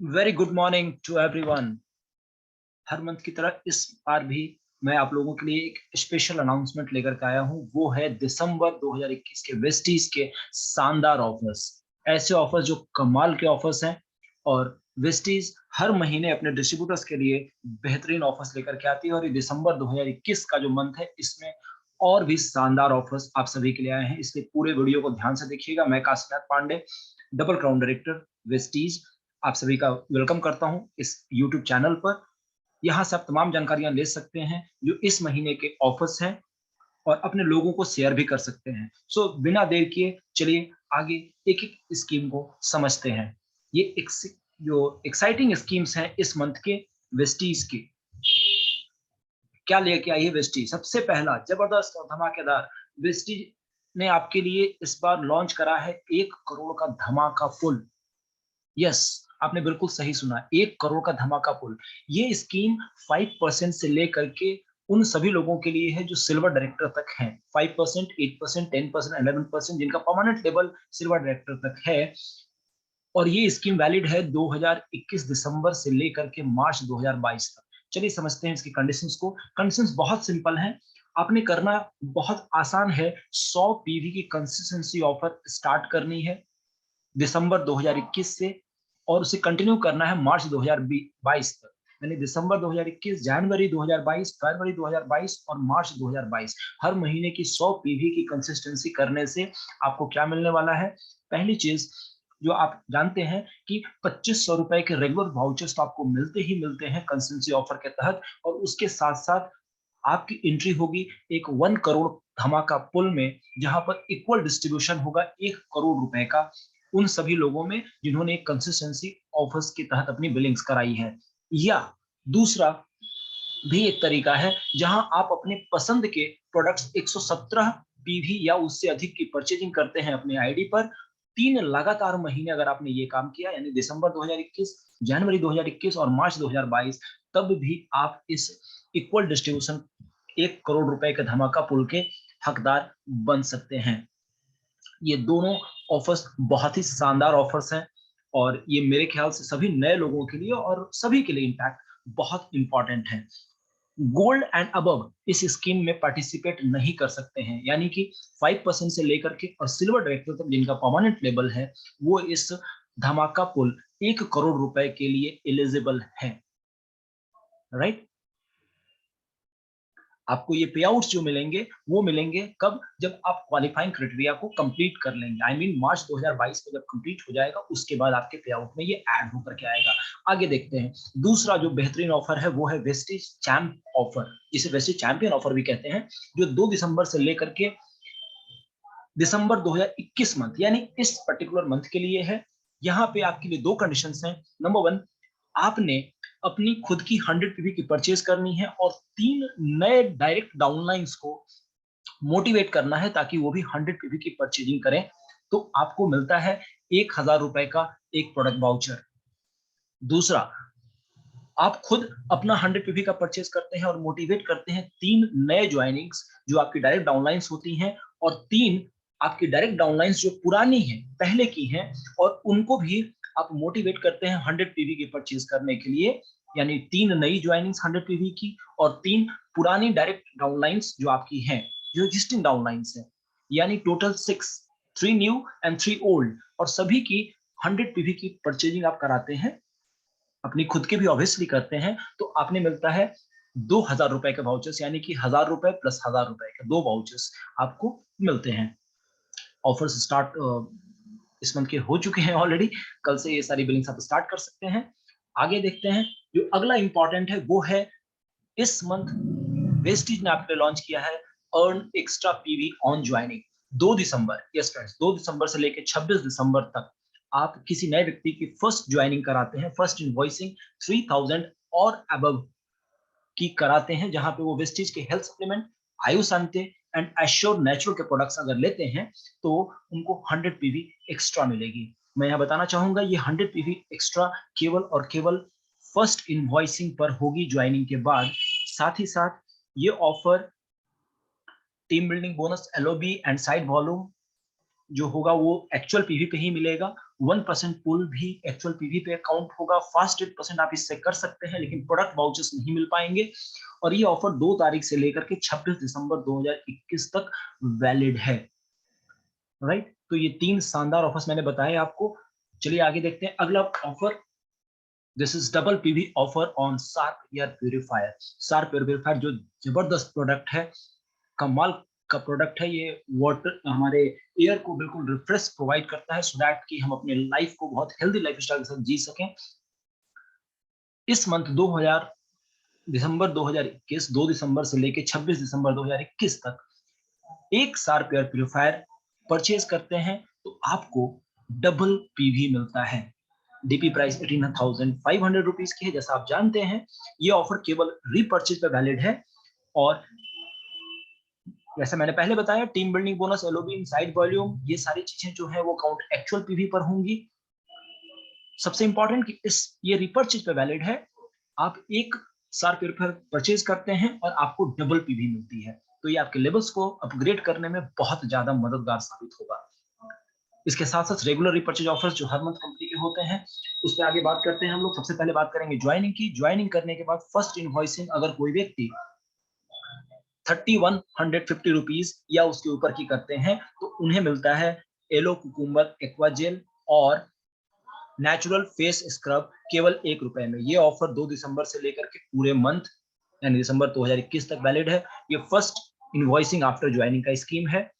Very good morning to everyone. हर month की तरह इस बार भी मैं आप लोगों के लिए एक स्पेशल अनाउंसमेंट लेकर के आया हूं। वो है दिसंबर 2021 के वेस्टीज के शानदार ऑफर्स। ऐसे ऑफर्स जो कमाल के ऑफर्स हैं, और वेस्टीज हर महीने अपने डिस्ट्रीब्यूटर्स के लिए बेहतरीन ऑफर्स लेकर के आती है। और ये दिसंबर 2021 का जो मंथ है, इसमें और भी शानदार ऑफर्स आप सभी के लिए आए हैं। इसलिए पूरे वीडियो को ध्यान से देखिएगा। मैं Kashinath Pandey, double crown director Vestige, आप सभी का वेलकम करता हूं इस यूट्यूब चैनल पर। यहाँ से आप तमाम जानकारियां ले सकते हैं जो इस महीने के ऑफर्स हैं, और अपने लोगों को शेयर भी कर सकते हैं। सो बिना देर किए चलिए आगे एक एक स्कीम को समझते हैं। ये जो एक्साइटिंग स्कीम्स हैं इस मंथ के वेस्टीज की, क्या लेके आई है वेस्टीज। सबसे पहला जबरदस्त और धमाकेदार, वेस्टीज ने आपके लिए इस बार लॉन्च करा है 1 करोड़ का धमाका पुल। यस, आपने बिल्कुल सही सुना, 1 करोड़ का धमाका पुल। ये स्कीम 5% से लेकर के उन सभी लोगों के लिए है जो सिल्वर डायरेक्टर तक हैं। 5%, 8%, 10%, 11%, जिनका परमानेंट लेवल सिल्वर डायरेक्टर तक है। और ये स्कीम वैलिड है 2021 दिसंबर से लेकर के मार्च 2022 तक। चलिए समझते हैं इसकी कंडीशंस को। कंडीशंस बहुत सिंपल हैं, आपने करना बहुत आसान है। 100 पीवी की कंसिस्टेंसी ऑफर स्टार्ट करनी है दिसंबर 2021 से, और उसे कंटिन्यू करना है मार्च 2022 तक। यानी दिसंबर 2021, जनवरी 2022, फरवरी 2022 और मार्च 2022, हर महीने की 100 पीवी की कंसिस्टेंसी करने से आपको क्या मिलने वाला है। पहली चीज जो आप जानते हैं कि 2500 रुपए के रेगुलर वाउचर्स तो आपको मिलते ही मिलते हैं कंसिस्टेंसी ऑफर के तहत, और उसके साथ साथ आपकी एंट्री होगी एक 1 करोड़ धमाका पुल में, जहां पर इक्वल डिस्ट्रीब्यूशन होगा 1 करोड़ रुपए का उन सभी लोगों में जिन्होंने कंसिस्टेंसी ऑफर्स के तहत अपनी बिलिंग्स कराई है। या दूसरा भी एक तरीका है जहां आप अपने पसंद के प्रोडक्ट्स 117 पीवी या उससे अधिक की परचेजिंग करते हैं अपने आईडी पर। 3 लगातार महीने अगर आपने ये काम किया, यानी दिसंबर 2021, जनवरी 2021 और मार्च 2022, तब भी आप इस इक्वल डिस्ट्रीब्यूशन 1 करोड़ रुपए के धमाका पुल के हकदार बन सकते हैं। ये दोनों ऑफर्स बहुत ही शानदार ऑफर्स हैं, और ये मेरे ख्याल से सभी नए लोगों के लिए और सभी के लिए इम्पैक्ट बहुत इंपॉर्टेंट है। गोल्ड एंड अबव इस स्कीम में पार्टिसिपेट नहीं कर सकते हैं, यानी कि 5% से लेकर के और सिल्वर डायरेक्टर तक जिनका परमानेंट लेवल है, वो इस धमाका पुल 1 करोड़ रुपए के लिए एलिजिबल है। राइट, आपको ये पे आउट्स जो मिलेंगे वो मिलेंगे कब, जब आप क्वालिफाइंग क्राइटेरिया को कंप्लीट कर लेंगे। आई मीन मार्च 2022 में जब कंप्लीट हो जाएगा, उसके बाद आपके पे आउट में ये ऐड होकर के आएगा। आगे देखते हैं, दूसरा जो बेहतरीन ऑफर है वो है वेस्टीज चैंप ऑफर, जिसे वेस्टीज चैंपियन ऑफर भी कहते हैं, जो 2 दिसंबर से लेकर के दिसंबर 2021 मंथ, यानी इस पर्टिकुलर मंथ के लिए है। यहाँ पे आपके लिए 2 कंडीशंस हैं। नंबर 1, आपने अपनी खुद की 100 पीवी की परचेज करनी है, और 3 नए डायरेक्ट डाउनलाइंस को मोटिवेट करना है ताकि वो भी 100 पीवी की परचेजिंग करें। तो आपको मिलता है 1000 रुपए का एक प्रोडक्ट वाउचर। दूसरा, आप खुद अपना 100 पीवी का परचेज करते हैं और मोटिवेट करते हैं 3 नए ज्वाइनिंग्स जो आपकी डायरेक्ट डाउनलाइंस होती हैं, और 3 आपकी डायरेक्ट डाउनलाइंस जो पुरानी है, पहले की हैं, और उनको भी आप मोटिवेट करते हैं 100 पीवी की परचेज करने के लिए। यानी 3 नई ज्वाइनिंग्स 100 पीवी की, और 3 पुरानी डायरेक्ट डाउनलाइंस जो आपकी हैं, जो एग्जिस्टिंग डाउनलाइंस हैं, यानी टोटल 6, 3 न्यू एंड 3 ओल्ड, और सभी की 100 पीवी की परचेजिंग आप कराते हैं, अपनी खुद की भी ऑब्वियसली करते हैं, तो आपने मिलता है 2000 रुपए के वाउचर्स, यानी कि 1000 रुपए प्लस 1000 रुपए के 2 वाउचर्स आपको मिलते हैं। ऑफर्स स्टार्ट इस मंथ के हो चुके हैं ऑलरेडी, कल से ये सारी बिलिंग्स आप स्टार्ट कर सकते हैं। आगे देखते हैं, जो अगला इंपॉर्टेंट है वो है इस मंथ वेस्टीज ने आपके लॉन्च किया है earn extra PV on joining. 2 December, yes friends, 2 दिसंबर से लेकर 26 दिसंबर तक आप किसी नए व्यक्ति की फर्स्ट ज्वाइनिंग कराते हैं, फर्स्ट इनवॉइसिंग 3000 और अबव की कराते हैं, जहां पे वो वेस्टीज के health supplement, Ayushanti and Assure natural के प्रोडक्ट्स अगर लेते हैं तो उनको 100 पीवी एक्स्ट्रा मिलेगी। मैं यहाँ बताना चाहूंगा, ये 100 पीवी एक्स्ट्रा केवल और केवल फर्स्ट इनवॉइसिंग पर होगी ज्वाइनिंग के बाद। साथ ही साथ ये offer team building bonus, LOB and side volume जो होगा वो एक्चुअल पीवी पे ही मिलेगा। 1% पुल भी एक्चुअल पीवी पे काउंट होगा। फास्ट 8% आप इससे कर सकते हैं, लेकिन प्रोडक्ट वाउचर्स नहीं मिल पाएंगे। और ये ऑफर 2 तारीख से लेकर के 26 दिसंबर 2021 तक वैलिड है। राइट, तो ये 3 शानदार ऑफर्स मैंने बताए आपको। चलिए आगे देखते हैं अगला offer. This is double PV offer on sharp air purifier. Sharp air purifier जो जबरदस्त प्रोडक्ट है, कमाल का प्रोडक्ट है। ये वाटर हमारे एयर को बिल्कुल रिफ्रेश प्रोवाइड करता है, सो दैट कि हम अपने लाइफ को बहुत हेल्दी लाइफस्टाइल के साथ जी सकें। इस मंथ 2000 दिसंबर 2021, 2 दिसंबर से लेकर 26 दिसंबर 2021 तक एक शार्प एयर प्यूरिफायर परचेज करते हैं तो आपको डबल पीवी मिलता है। डीपी प्राइस 18,500 रुपीज की है। जैसा आप जानते हैं, ये ऑफर केवल रीपर्चेज पे वैलिड है। और जैसे मैंने पहले बताया, team building bonus, LOB, inside volume, ये सारी चीजें जो है वो काउंट एक्चुअल पीवी पर होंगी। सबसे इंपॉर्टेंट कि ये रीपर्चेज पे वैलिड है। आप एक शार्प प्यूरिफायर परचेज करते हैं और आपको डबल पीवी मिलती है, तो ये आपके लेवल्स को अपग्रेड करने में बहुत ज्यादा मददगार साबित होगा। इसके साथ साथ रेगुलर रिपर्चेज ऑफर्स जो हर मंथ कंपनी के होते हैं, उस पर आगे बात करते हैं हम लोग। सबसे पहले बात करेंगे ज्वाइनिंग की। ज्वाइनिंग करने के बाद फर्स्ट इनवॉइसिंग अगर कोई व्यक्ति 3150 रुपीज या उसके ऊपर की करते हैं तो उन्हें मिलता है एलो कुकुम्बर एक्वा जेल और नेचुरल फेस स्क्रब केवल ₹1 में। ये ऑफर 2 दिसंबर से लेकर के पूरे मंथ यानी दिसंबर 2021 तक वैलिड है। ये फर्स्ट इनवॉइसिंग आफ्टर ज्वाइनिंग का स्कीम है।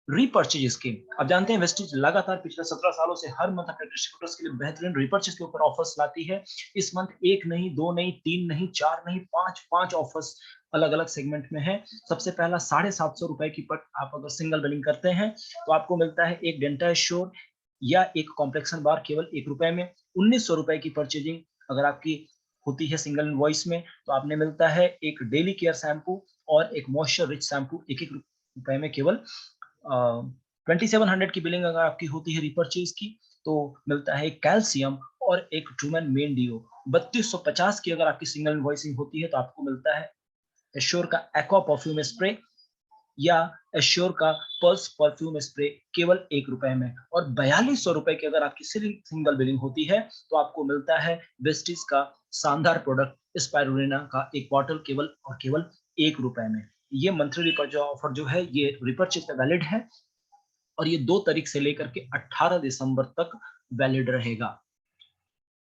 रीपर्चेज स्कीम, आप जानते हैं वेस्टीज लगातार पिछले 17 सालों से हर मंथ अपने डिस्ट्रीब्यूटर्स के लिए बेहतरीन रीपर्चेज के ऊपर ऑफर्स लाती है। इस मंथ एक नहीं, दो नहीं, तीन नहीं, चार नहीं, पांच ऑफर्स अलग अलग सेगमेंट में है। सबसे पहला ₹750 की पर आप अगर सिंगल बिलिंग करते हैं तो आपको मिलता है एक डेंटा श्योर या एक कॉम्प्लेक्सन बार केवल ₹1 में। ₹1900 की परचेजिंग अगर आपकी होती है सिंगल वॉइस में तो आपने मिलता है एक डेली केयर शैम्पू और एक मॉइस्चर रिच शैम्पू ₹1 में केवल। 2700 की बिलिंग अगर आपकी होती है रिपर्चेज की तो मिलता है एक कैल्शियम और एक ट्रूमन मेन डीओ। 3250 की अगर आपकी सिंगल इनवॉइसिंग होती है तो आपको मिलता है एश्योर का एक्वा परफ्यूम स्प्रे या एश्योर का पल्स परफ्यूम स्प्रे केवल ₹1 में। और ₹4200 की अगर आपकी सिंगल बिलिंग होती है तो आपको मिलता है वेस्टिज का शानदार प्रोडक्ट स्पाइरुलिना का एक बॉटल केवल और केवल ₹1 में। ये मंथली रिपर्चेज ऑफर जो है ये रिपर्चेज पे वैलिड है और ये 2 तारीख से लेकर के 18 दिसंबर तक वैलिड रहेगा।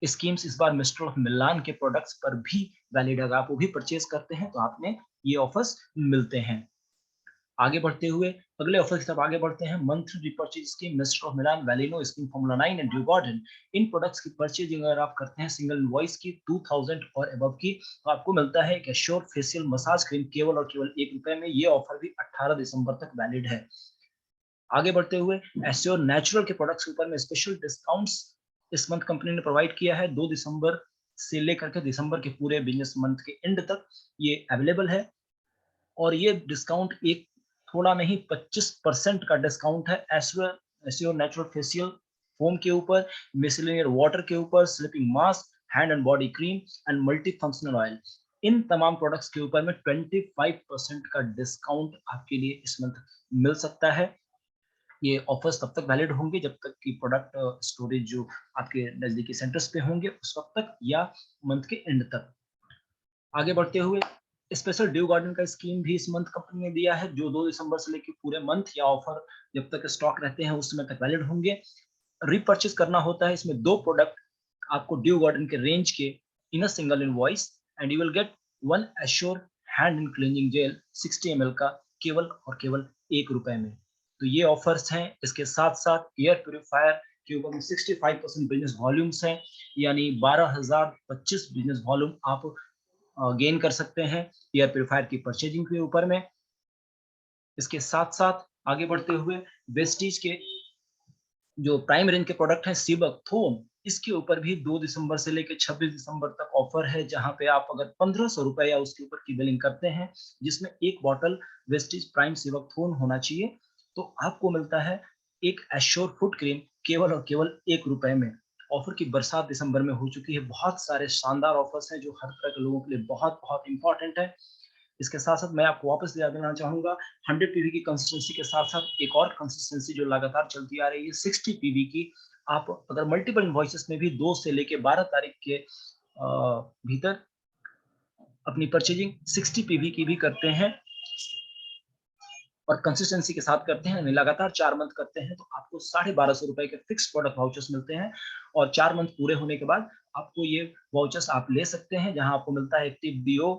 स्कीम्स इस बार मिस्टर ऑफ मिलान के प्रोडक्ट्स पर भी वैलिड है। अगर आप वो भी परचेज करते हैं तो आपने ये ऑफर्स मिलते हैं। आगे बढ़ते हुए अगले ऑफर की तरफ आगे बढ़ते हैं। Monthly repurchase scheme, mister of Milan, Velino scheme, formula 9 and Dew Garden. इन प्रोडक्ट्स की परचेजिंग अगर आप करते हैं सिंगल वॉइस की 2000 और अबव की तो आपको मिलता है एक एश्योर फेशियल मसाज क्रीम केवल और केवल ₹1 में। ये ऑफर भी 18 दिसंबर तक वैलिड है। आगे बढ़ते हुए एश्योर नेचुरल के प्रोडक्ट्स के ऊपर में स्पेशल डिस्काउंट्स इस मंथ कंपनी ने प्रोवाइड किया है। 2 दिसंबर से लेकर के दिसंबर के पूरे बिजनेस मंथ के एंड तक ये अवेलेबल है। और ये डिस्काउंट एक थोड़ा नहीं 25% का डिस्काउंट है एश्योर नेचुरल फेशियल फोम के ऊपर, मिसलेनियर वाटर के ऊपर, sleeping mask, hand and body cream and multi functional oil. इन तमाम प्रोडक्ट्स के ऊपर में 25% का डिस्काउंट आपके लिए इस मंथ मिल सकता है। ये ऑफर्स तब तक वैलिड होंगे जब तक कि प्रोडक्ट स्टोरेज जो आपके नजदीकी सेंटर्स पे होंगे उस वक्त तक या मंथ के एंड तक। आगे बढ़ते हुए स्पेशल ड्यू गार्डन का स्कीम भी इस मंथ कंपनी ने दिया है, जो 2 दिसंबर से लेकर पूरे मंथ या ऑफर जब तक स्टॉक रहते हैं उस समय तक वैलिड होंगे। रिपर्चेज करना होता है इसमें 2 प्रोडक्ट आपको ड्यू गार्डन के रेंज के in a single invoice and you will get one Assure hand and cleansing gel 60 ml का केवल और केवल ₹1 में। तो ये ऑफर्स हैं। इसके साथ साथ एयर प्यूरिफायर के ऊपर में 65% बिजनेस वॉल्यूम्स हैं, यानी 12,025 बिजनेस वॉल्यूम आप गेन कर सकते हैं एयर प्यूरिफायर की परचेजिंग के ऊपर में। इसके साथ साथ आगे बढ़ते हुए वेस्टीज के जो प्राइम रेंज के प्रोडक्ट हैं सीबक थोम, इसके ऊपर भी 2 दिसंबर से लेकर 26 दिसंबर तक ऑफर है, जहां पे आप अगर ₹1500 या उसके ऊपर की बिलिंग करते हैं जिसमें एक बॉटल वेस्टीज प्राइम सीबक थोम होना चाहिए तो आपको मिलता है एक एश्योर फुट क्रीम केवल और केवल ₹1 में। ऑफर की बरसात दिसंबर में हो चुकी है। बहुत सारे शानदार ऑफर्स हैं जो हर तरह के लोगों के लिए बहुत बहुत इंपॉर्टेंट है। इसके साथ-साथ मैं आपको वापस याद दिलाना चाहूँगा 100 पीवी की कंसिस्टेंसी के साथ-साथ एक और कंसिस्टेंसी जो लगातार चलती आ रही है 60 पीवी की। आप अगर मल्टीपल इनवॉइसेस में भी 2 से लेके 12 तारीख के भीतर अपनी परचेजिंग 60 पीवी की भी करते हैं और कंसिस्टेंसी के साथ करते हैं, यानी लगातार 4 मंथ करते हैं, तो आपको ₹1250 के फिक्स प्रोडक्ट वाउचर्स मिलते हैं और 4 मंथ पूरे होने के बाद आपको ये वाउचर्स आप ले सकते हैं, जहां आपको मिलता है active deo,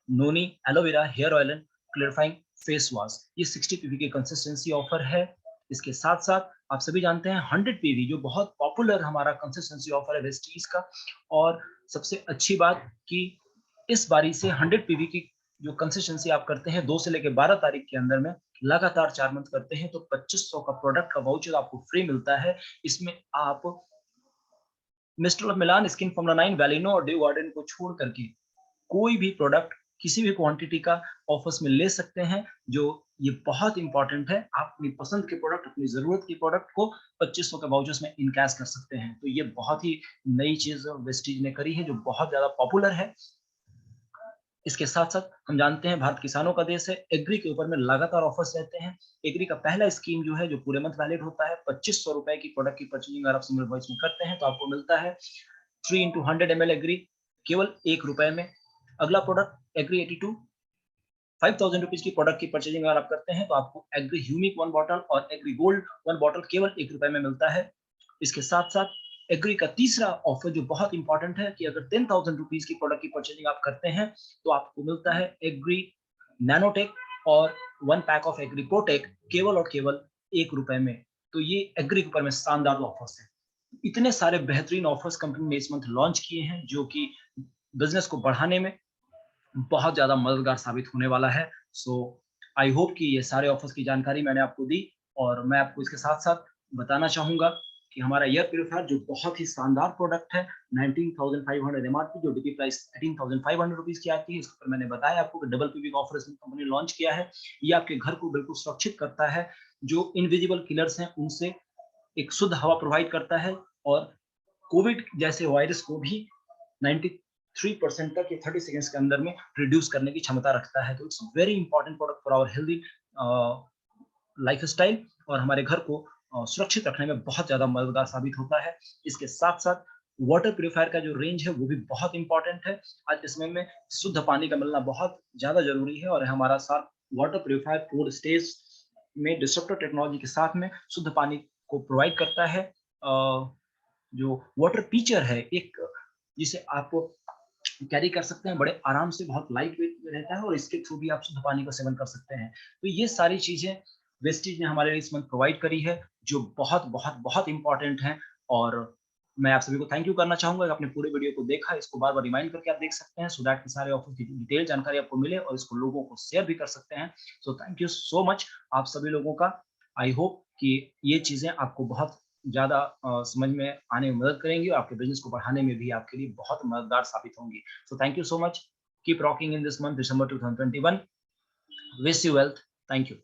noni, aloe vera hair oil and clarifying face wash. ये 60 पीवी की कंसिस्टेंसी ऑफर है। इसके साथ-साथ आप सभी जानते हैं 100 पीवी जो बहुत पॉपुलर हमारा कंसिस्टेंसी ऑफर है वेस्टीज का, और सबसे अच्छी बात कि इस बारी से 100 पीवी की जो कंसिस्टेंसी आप करते हैं 2 से लेके 12 तारीख के अंदर में लगातार 4 मंथ करते हैं, तो 2500 का प्रोडक्ट का वाउचर आपको फ्री मिलता है। इसमें आप mister of Milan, skin formula 9, वैलिनो और ड्यू गार्डन को छोड़ करके कोई भी प्रोडक्ट किसी भी क्वांटिटी का ऑफर्स में ले सकते हैं, जो ये बहुत इंपॉर्टेंट है। आप अपनी पसंद के प्रोडक्ट, अपनी जरूरत के प्रोडक्ट को 2500 के वाउचर्स में इनकैश कर सकते हैं। तो ये बहुत ही नई चीज वेस्टीज ने करी है, जो बहुत ज्यादा पॉपुलर है। इसके साथ-साथ हम जानते हैं भारत किसानों का देश है, एग्री के ऊपर में लगातार ऑफर्स रहते हैं। एग्री का पहला स्कीम जो है, जो पूरे मंथ वैलिड होता है, ₹2500 की प्रोडक्ट की परचेजिंग अगर आप सिंगल वॉइस में करते हैं, तो आपको मिलता है 3 इंटू 100 ml एग्री केवल ₹1 में। अगला प्रोडक्ट एग्री 82, ₹5000 की प्रोडक्ट की परचेजिंग अगर आप करते हैं, तो आपको एग्री ह्यूमिक 1 बॉटल और एग्री गोल्ड 1 बॉटल केवल ₹1 में मिलता है। इसके साथ-साथ एग्री का तीसरा ऑफर जो बहुत इंपॉर्टेंट है कि अगर ₹10,000 की प्रोडक्ट की परचेजिंग आप करते हैं, तो आपको मिलता है एग्री नैनोटेक और 1 पैक ऑफ एग्री प्रोटेक केवल और केवल ₹1 में। तो ये एग्री के ऊपर में शानदार ऑफर्स हैं। इतने सारे बेहतरीन ऑफर्स कंपनी ने इस मंथ लॉन्च किए हैं, जो कि बिजनेस को बढ़ाने में बहुत ज़्यादा मददगार साबित होने वाला है। सो आई होप कि ये सारे ऑफर्स की जानकारी मैंने आपको दी, और मैं आपको इसके साथ-साथ बताना चाहूँगा कि हमारा एयर प्यूरीफायर जो बहुत ही शानदार प्रोडक्ट है, 19,500 एमआरपी जो डिकी प्राइस ₹18,500 की आती है। इसके ऊपर मैंने बताया आपको कि डबल पीवी का ऑफर इसमें कंपनी ने लॉन्च किया है। ये आपके घर को बिल्कुल सुरक्षित करता है, जो इनविजिबल किलर्स हैं उनसे एक शुद्ध हवा प्रोवाइड करता है, और कोविड जैसे वायरस को भी 93% तक ये 30 सेकंड्स के अंदर में रिड्यूस करने की क्षमता रखता है। तो it's very important product for our healthy lifestyle, और हमारे घर को सुरक्षित रखने में बहुत ज़्यादा मददगार साबित होता है। इसके साथ-साथ वाटर प्यूरीफायर का जो रेंज है वो भी बहुत इंपॉर्टेंट है। आज के समय में शुद्ध पानी का मिलना बहुत ज़्यादा ज़रूरी है, और हमारा साथ वाटर प्यूरीफायर फूड स्टेज में डिस्ट्रप्टर टेक्नोलॉजी के साथ में शुद्ध पानी को प्रोवाइड करता है। जो वाटर पिचर है, एक जिसे आप कैरी कर सकते हैं, बड़े आराम से, बहुत लाइट वेट रहता है, और इसके थ्रू भी आप शुद्ध पानी का सेवन कर सकते हैं। तो ये सारी चीजें वेस्टीज ने हमारे लिए इस मंथ प्रोवाइड करी है, जो बहुत बहुत बहुत इंपॉर्टेंट है। और मैं आप सभी को थैंक यू करना चाहूंगा कि आपने पूरे वीडियो को देखा। इसको बार बार रिमाइंड करके आप देख सकते हैं, सो दैट सारे ऑफर की डिटेल जानकारी आपको मिले, और इसको लोगों को शेयर भी कर सकते हैं। So thank you so much आप सभी लोगों का। आई होप कि ये चीजें आपको बहुत ज़्यादा समझ में आने में मदद करेंगी, और आपके बिज़नेस को बढ़ाने में भी आपके लिए बहुत मददगार साबित होंगी। So thank you so much. Keep rocking in this month, December 2021। Wish you wealth. Thank you.